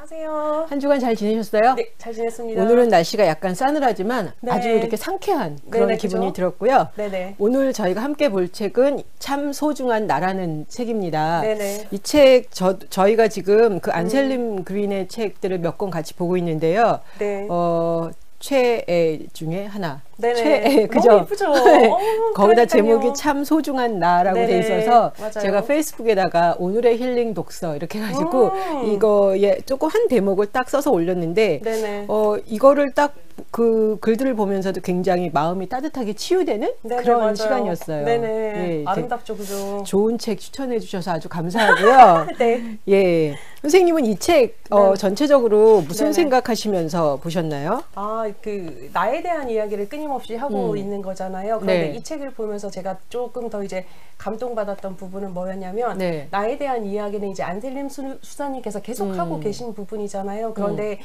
안녕하세요. 한 주간 잘 지내셨어요? 네, 잘 지냈습니다. 오늘은 날씨가 약간 싸늘하지만 네. 아주 이렇게 상쾌한 그런 네네, 기분이 그죠? 들었고요. 네네. 오늘 저희가 함께 볼 책은 참 소중한 나라는 책입니다. 네네. 이 책 저희가 지금 그 안셀림 그린의 책들을 몇 권 같이 보고 있는데요. 네. 최애 중에 하나. 네네. 최애, 그죠? 너무 예쁘죠? 네. 그러니까요. 거기다 제목이 참 소중한 나라고 돼 네네. 있어서 맞아요. 제가 페이스북에다가 오늘의 힐링 독서 이렇게 해가지고 이거에 조금 한 대목을 딱 써서 올렸는데 네네. 이거를 딱 그 글들을 보면서도 굉장히 마음이 따뜻하게 치유되는 네네, 그런 맞아요. 시간이었어요. 네네. 예, 아름답죠, 그죠? 좋은 책 추천해 주셔서 아주 감사하고요. 네. 예. 선생님은 이 책 네. 전체적으로 무슨 네네. 생각하시면서 보셨나요? 나에 대한 이야기를 끊임없이 하고 있는 거잖아요. 그런데 네. 이 책을 보면서 제가 조금 더 이제 감동받았던 부분은 뭐였냐면, 네. 나에 대한 이야기는 이제 안셀림 수사님께서 계속 하고 계신 부분이잖아요. 그런데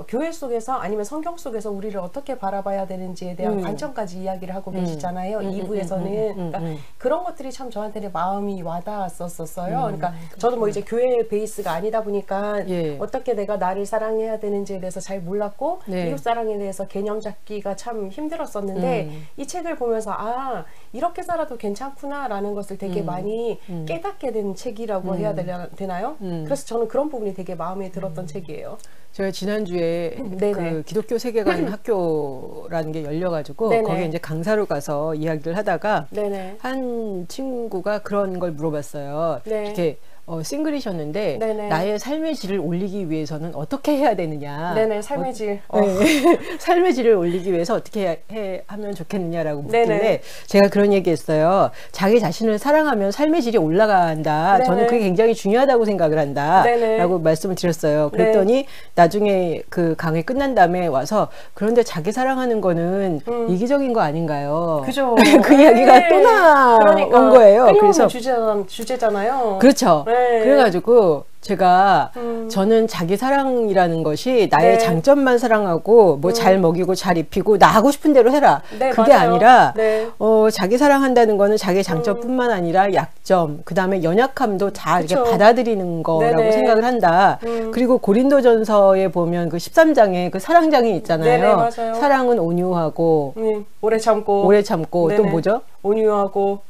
교회 속에서 아니면 성경 속에서 우리를 어떻게 바라봐야 되는지에 대한 관점까지 이야기를 하고 계시잖아요. 2부에서는. 그러니까 그런 것들이 참 저한테는 마음이 와닿았었어요. 그러니까 저도 뭐 이제 교회 베이스가 아니다 보니까 예. 어떻게 내가 나를 사랑해야 되는지에 대해서 잘 몰랐고 네. 이웃 사랑에 대해서 개념 잡기가 참 힘들었었는데 이 책을 보면서 이렇게 살아도 괜찮구나 라는 것을 되게 많이 깨닫게 된 책이라고 해야 되나요? 그래서 저는 그런 부분이 되게 마음에 들었던 책이에요. 제가 지난주에 네네. 그 기독교 세계관 학교라는 게 열려가지고 네네. 거기에 이제 강사로 가서 이야기를 하다가 네네. 한 친구가 그런 걸 물어봤어요. 네. 이렇게 싱글이셨는데 네네. 나의 삶의 질을 올리기 위해서는 어떻게 해야 되느냐. 네네, 삶의 질. 네. 삶의 질을 올리기 위해서 어떻게 하면 좋겠느냐라고 묻길래 네네. 제가 그런 얘기했어요. 자기 자신을 사랑하면 삶의 질이 올라간다. 네네. 저는 그게 굉장히 중요하다고 생각을 한다. 네네. 라고 말씀을 드렸어요. 그랬더니 나중에 그 강의 끝난 다음에 와서 그런데 자기 사랑하는 거는 이기적인 거 아닌가요? 그죠. 그 이야기가 또 나온 거예요. 끊임없는 그래서 주제잖아요. 그렇죠. 네. 그래가지고 제가 저는 자기 사랑이라는 것이 나의 네. 장점만 사랑하고 뭐 잘 먹이고 잘 입히고 나 하고 싶은 대로 해라. 네, 그게 맞아요. 아니라 네. 자기 사랑한다는 거는 자기 장점뿐만 아니라 약점, 그다음에 연약함도 다 그쵸. 이렇게 받아들이는 거라고 네네. 생각을 한다. 그리고 고린도전서에 보면 그 13장에 그 사랑장이 있잖아요. 네네, 맞아요. 사랑은 온유하고 오래 참고 또 네네. 뭐죠? 온유하고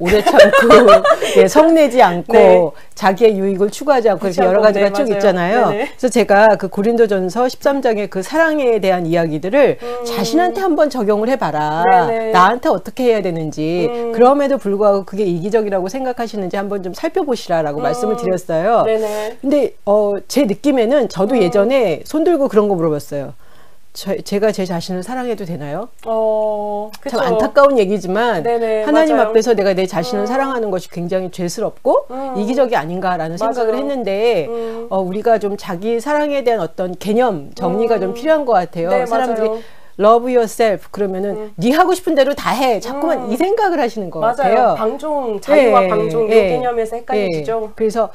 오래 참고 예, 성내지 않고 네. 자기의 유익을 추구하지 않고 이렇게 여러 가지가 네, 쭉 맞아요. 있잖아요. 네네. 그래서 제가 그 고린도전서 13장의 그 사랑에 대한 이야기들을 자신한테 한번 적용을 해봐라. 네네. 나한테 어떻게 해야 되는지. 그럼에도 불구하고 그게 이기적이라고 생각하시는지 한번 좀 살펴보시라라고 말씀을 드렸어요. 네네. 근데 제 느낌에는 저도 예전에 손 들고 그런 거 물어봤어요. 제가 제 자신을 사랑해도 되나요? 그쵸. 참 안타까운 얘기지만 네네, 하나님 맞아요. 앞에서 내가 내 자신을 사랑하는 것이 굉장히 죄스럽고 이기적이 아닌가라는 생각을 맞아요. 했는데 우리가 좀 자기 사랑에 대한 어떤 개념 정리가 좀 필요한 것 같아요. 네, 사람들이 맞아요. love yourself 그러면은 네 하고 싶은 대로 다 해. 자꾸만 이 생각을 하시는 것 맞아요. 같아요. 방종, 자유와 예, 방종 예, 이 개념에서 헷갈리시죠? 예. 그래서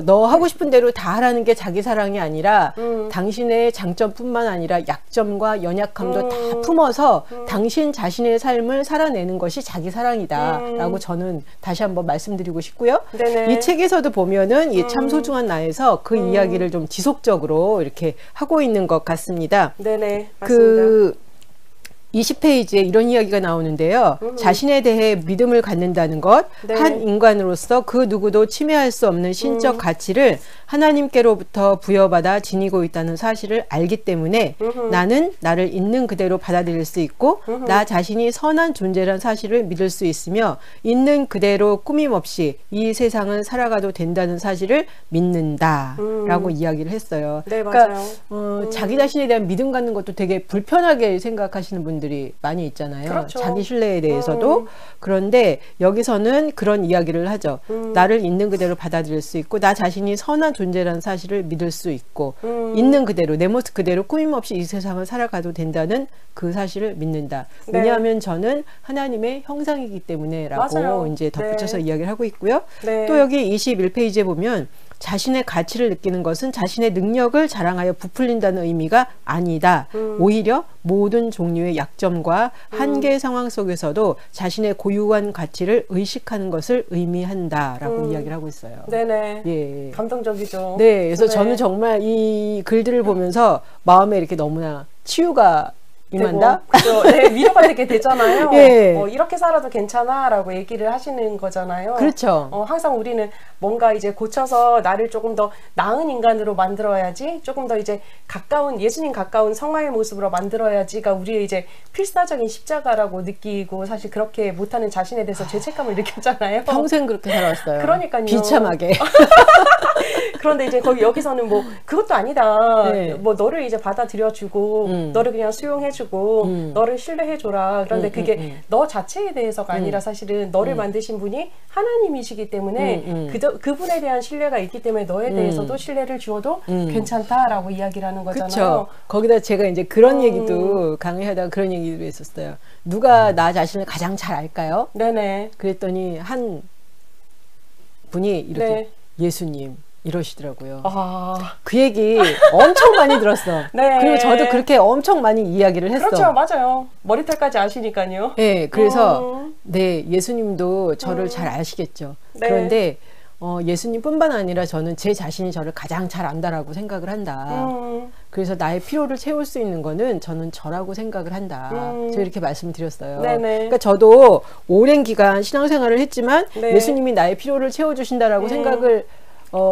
너 하고 싶은 대로 다 하라는 게 자기 사랑이 아니라 당신의 장점뿐만 아니라 약점과 연약함도 다 품어서 당신 자신의 삶을 살아내는 것이 자기 사랑이다 라고 저는 다시 한번 말씀드리고 싶고요. 네네. 이 책에서도 보면은 이 참 소중한 나에서 그 이야기를 좀 지속적으로 이렇게 하고 있는 것 같습니다. 네네. 맞습니다. 그 20페이지에 이런 이야기가 나오는데요. 자신에 대해 믿음을 갖는다는 것, 네. 한 인간으로서 그 누구도 침해할 수 없는 신적 가치를 하나님께로부터 부여받아 지니고 있다는 사실을 알기 때문에 나는 나를 있는 그대로 받아들일 수 있고 나 자신이 선한 존재란 사실을 믿을 수 있으며 있는 그대로 꾸밈 없이 이 세상을 살아가도 된다는 사실을 믿는다 라고 이야기를 했어요. 네, 그러니까 맞아요. 자기 자신에 대한 믿음 갖는 것도 되게 불편하게 생각하시는 분들이 많이 있잖아요. 그렇죠. 자기 신뢰에 대해서도. 그런데 여기서는 그런 이야기를 하죠. 나를 있는 그대로 받아들일 수 있고 나 자신이 선한 존재라는 사실을 믿을 수 있고 있는 그대로 내 모습 그대로 꾸밈 없이 이 세상을 살아가도 된다는 그 사실을 믿는다. 네. 왜냐하면 저는 하나님의 형상이기 때문에 라고 맞아요. 이제 덧붙여서 네. 이야기를 하고 있고요. 네. 또 여기 21페이지에 보면 자신의 가치를 느끼는 것은 자신의 능력을 자랑하여 부풀린다는 의미가 아니다. 오히려 모든 종류의 약점과 한계 상황 속에서도 자신의 고유한 가치를 의식하는 것을 의미한다라고 이야기를 하고 있어요. 네네. 예. 감동적이죠. 네, 그래서 네. 저는 정말 이 글들을 보면서 마음에 이렇게 너무나 치유가 임한다? 그렇죠. 네, 위로가 되게 되잖아요. 예. 이렇게 살아도 괜찮아 라고 얘기를 하시는 거잖아요. 그렇죠. 항상 우리는 뭔가 이제 고쳐서 나를 조금 더 나은 인간으로 만들어야지, 조금 더 이제 예수님 가까운 성화의 모습으로 만들어야지가 우리의 이제 필사적인 십자가라고 느끼고, 사실 그렇게 못하는 자신에 대해서 죄책감을 느꼈잖아요. 평생 그렇게 살아왔어요. 그러니까요. 비참하게. 그런데 이제 여기서는 뭐 그것도 아니다. 네. 뭐 너를 이제 받아들여주고 너를 그냥 수용해주고 너를 신뢰해줘라. 그런데 그게 너 자체에 대해서가 아니라 사실은 너를 만드신 분이 하나님이시기 때문에 그분에 대한 신뢰가 있기 때문에 너에 대해서도 신뢰를 주어도 괜찮다라고 이야기를 하는 거잖아요. 그렇죠. 거기다 제가 이제 그런 얘기도 강의하다가 그런 얘기도 했었어요. 누가 나 자신을 가장 잘 알까요? 네네. 그랬더니 한 분이 이렇게 네. 예수님 이러시더라고요. 아, 그 얘기 엄청 많이 들었어. 네. 그리고 저도 그렇게 엄청 많이 이야기를 했어. 그렇죠. 맞아요. 머리털까지 아시니까요. 네, 그래서 네, 예수님도 저를 잘 아시겠죠. 네. 그런데 예수님뿐만 아니라 저는 제 자신이 저를 가장 잘 안다라고 생각을 한다. 그래서 나의 필요를 채울 수 있는 거는 저는 저라고 생각을 한다. 제가 이렇게 말씀드렸어요. 네네. 그러니까 저도 오랜 기간 신앙생활을 했지만 네. 예수님이 나의 필요를 채워주신다라고 생각을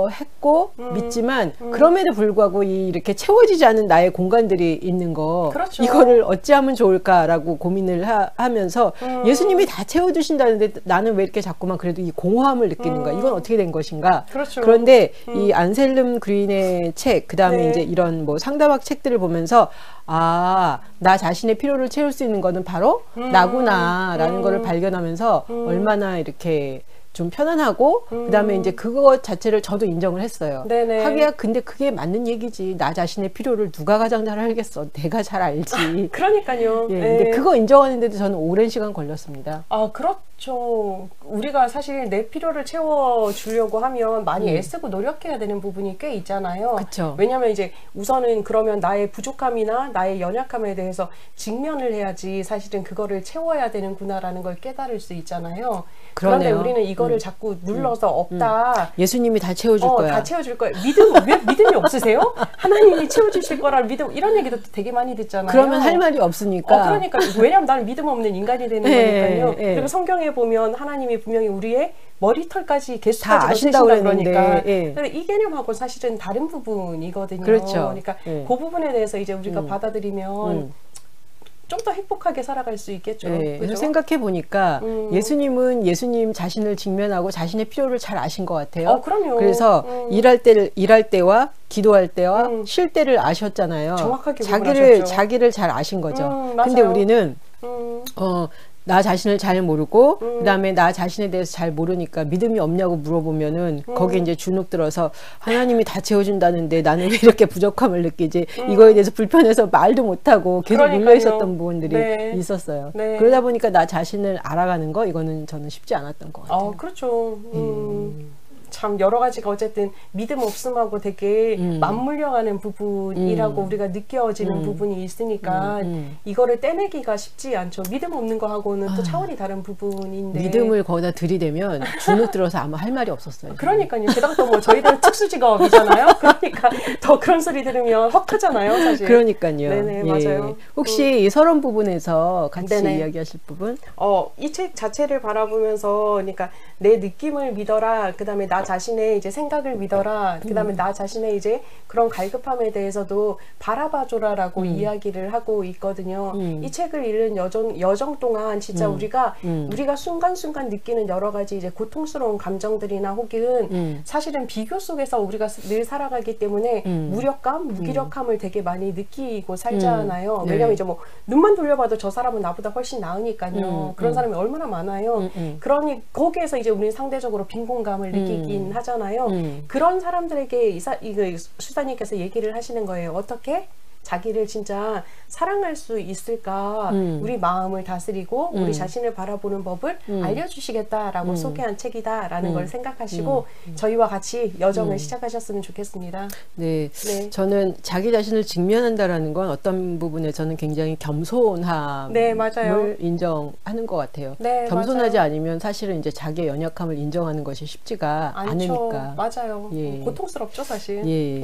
했고 믿지만 그럼에도 불구하고 이렇게 채워지지 않은 나의 공간들이 있는 거, 그렇죠. 이거를 어찌하면 좋을까라고 고민을 하면서 예수님이 다 채워주신다는데 나는 왜 이렇게 자꾸만 그래도 이 공허함을 느끼는가, 이건 어떻게 된 것인가. 그렇죠. 그런데 이 안셀름 그린의 책, 그 다음에 네. 이제 이런 뭐 상담학 책들을 보면서 나 자신의 필요를 채울 수 있는 거는 바로 나구나라는 거를 발견하면서 얼마나 이렇게 좀 편안하고 그 다음에 이제 그것 자체를 저도 인정을 했어요. 네네. 하기야 근데 그게 맞는 얘기지. 나 자신의 필요를 누가 가장 잘 알겠어. 내가 잘 알지. 그러니까요. 예, 네. 근데 그거 인정하는데도 저는 오랜 시간 걸렸습니다. 아, 그렇죠. 우리가 사실 내 필요를 채워주려고 하면 많이 애쓰고 노력해야 되는 부분이 꽤 있잖아요. 그쵸. 왜냐면 이제 우선은 그러면 나의 부족함이나 나의 연약함에 대해서 직면을 해야지 사실은 그거를 채워야 되는구나라는 걸 깨달을 수 있잖아요. 그런데 그러네요. 우리는 이거를 자꾸 눌러서 없다. 예수님이 다 채워줄 거야. 다 채워줄 거야. 왜 믿음이 없으세요? 하나님이 채워주실 거라는 믿음, 이런 얘기도 되게 많이 듣잖아요. 그러면 할 말이 없으니까. 그러니까. 왜냐면 나는 믿음 없는 인간이 되는 네, 거니까요. 네. 그리고 성경에 보면 하나님이 분명히 우리의 머리털까지 다 개수까지도 아신다고 세신다 그랬는데, 그러니까. 예. 근데 이 개념하고 사실은 다른 부분이거든요. 그렇죠. 그러니까 예. 그 부분에 대해서 이제 우리가 받아들이면 좀 더 행복하게 살아갈 수 있겠죠. 네, 그래서 그죠? 생각해 보니까 예수님은 예수님 자신을 직면하고 자신의 필요를 잘 아신 것 같아요. 그럼요. 그래서 일할 때와 기도할 때와 쉴 때를 아셨잖아요. 정확하게 구분하셨죠. 자기를 잘 아신 거죠. 맞아요. 근데 우리는 음, 나 자신을 잘 모르고 그다음에 나 자신에 대해서 잘 모르니까 믿음이 없냐고 물어보면은 거기에 이제 주눅 들어서 하나님이 다 채워준다는데 나는 왜 이렇게 부족함을 느끼지, 이거에 대해서 불편해서 말도 못하고 계속 그러니까요. 눌려 있었던 부분들이 네. 있었어요. 네. 그러다 보니까 나 자신을 알아가는 거, 이거는 저는 쉽지 않았던 것 같아요. 그렇죠. 참 여러 가지가 어쨌든 믿음 없음하고 되게 맞물려가는 부분이라고 우리가 느껴지는 부분이 있으니까 이거를 떼내기가 쉽지 않죠. 믿음 없는 거하고는 또 차원이 다른 부분인데. 믿음을 거기다 들이대면 주눅 들어서 아마 할 말이 없었어요. 그러니까요. 게다가 또 뭐 저희들은 특수직업이잖아요. 그러니까 더 그런 소리 들으면 헉 하잖아요, 사실. 그러니까요. 네네, 맞아요. 혹시 이 서론 부분에서 같이 네네. 이야기하실 부분? 이 책 자체를 바라보면서, 그러니까 내 느낌을 믿어라. 그 다음에 나 자신의 이제 생각을 믿어라. 그 다음에 나 자신의 이제 그런 갈급함에 대해서도 바라봐줘라라고 이야기를 하고 있거든요. 이 책을 읽는 여정 동안 진짜 우리가 순간순간 느끼는 여러 가지 이제 고통스러운 감정들이나 혹은 사실은 비교 속에서 우리가 늘 살아가기 때문에 무력감, 무기력함을 되게 많이 느끼고 살잖아요. 네. 왜냐면 이제 뭐 눈만 돌려봐도 저 사람은 나보다 훨씬 나으니까요. 그런 사람이 얼마나 많아요. 그러니 거기에서 이제 우리는 상대적으로 빈곤감을 느끼긴 하잖아요. 그런 사람들에게 수사님께서 얘기를 하시는 거예요. 어떻게 자기를 진짜 사랑할 수 있을까? 우리 마음을 다스리고 우리 자신을 바라보는 법을 알려주시겠다라고 소개한 책이다라는 걸 생각하시고 저희와 같이 여정을 시작하셨으면 좋겠습니다. 네. 네. 저는 자기 자신을 직면한다라는 건 어떤 부분에서는 굉장히 겸손함을 네, 맞아요. 인정하는 것 같아요. 네, 겸손하지 맞아요. 않으면 사실은 이제 자기의 연약함을 인정하는 것이 쉽지가 않죠. 않으니까. 맞아요. 예. 고통스럽죠, 사실. 예.